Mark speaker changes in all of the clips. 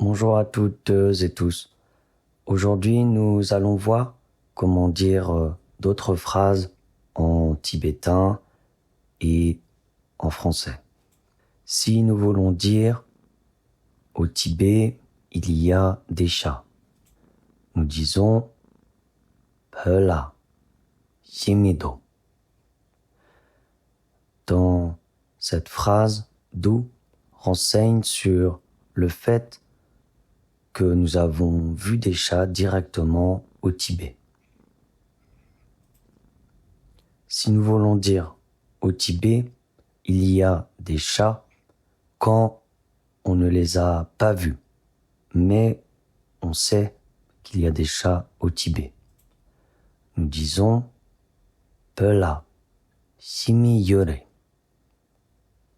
Speaker 1: Bonjour à toutes et tous. Aujourd'hui, nous allons voir comment dire d'autres phrases en tibétain et en français. Si nous voulons dire au Tibet, il y a des chats, nous disons Pela, Shimido. Dans cette phrase, Do renseigne sur le fait que nous avons vu des chats directement au Tibet. Si nous voulons dire au Tibet, il y a des chats quand on ne les a pas vus, mais on sait qu'il y a des chats au Tibet. Nous disons Pela, Shimi Yore.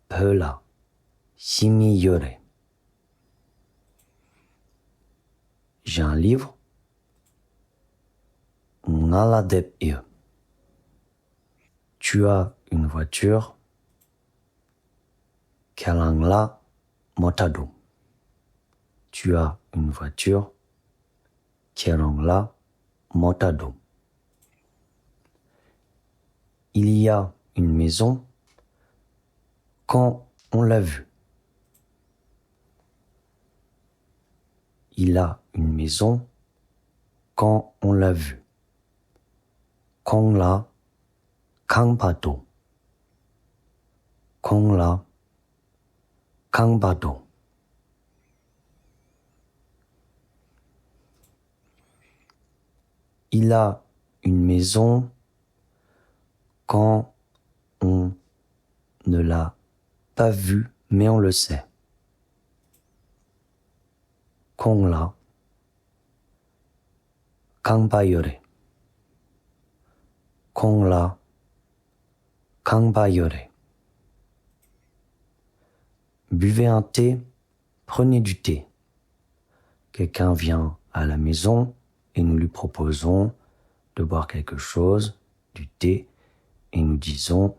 Speaker 1: Pela, Shimi Yore. J'ai un livre. Ngaladep Ie. Tu as une voiture. Kalangla Motado. Tu as une voiture. Kalangla Motado. Il y a une maison quand on l'a vue. Il a une maison quand on l'a vue. Kongla Kangpato. Kongla Kangpato. Il a une maison quand on ne l'a pas vu, mais on le sait. Kongla Kangpayore. Kongla Kangpayore. Buvez un thé, prenez du thé. Quelqu'un vient à la maison et nous lui proposons de boire quelque chose, du thé, et nous disons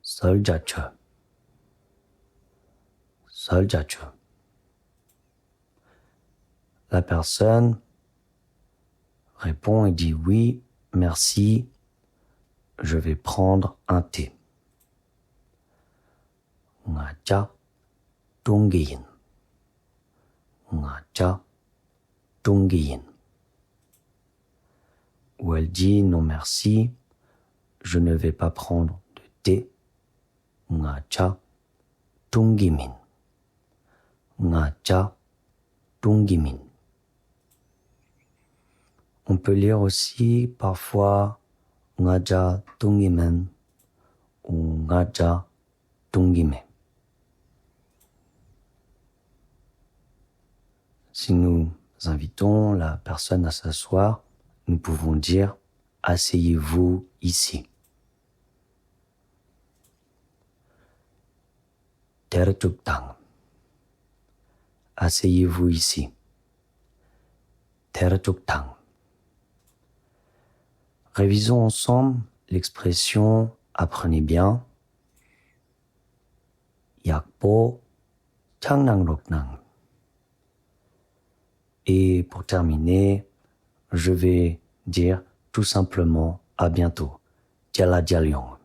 Speaker 1: Soljache. Soljache. La personne répond et dit oui, merci, je vais prendre un thé. Ngacha Tungiyin. Ngacha Tungiyin. Ou elle dit non merci, je ne vais pas prendre de thé. Ngacha Tungimin. Ngacha Tungimin. On peut lire aussi parfois Ngaja Tungimen ou Ngaja Tungime. Si nous invitons la personne à s'asseoir, nous pouvons dire « Asseyez-vous ici ». Tertuktang. Asseyez-vous ici. Tertuktang. Révisons ensemble l'expression « apprenez bien ». Yakpo Changnangroknang. Et pour terminer, je vais dire tout simplement à bientôt. Jala Jalyong.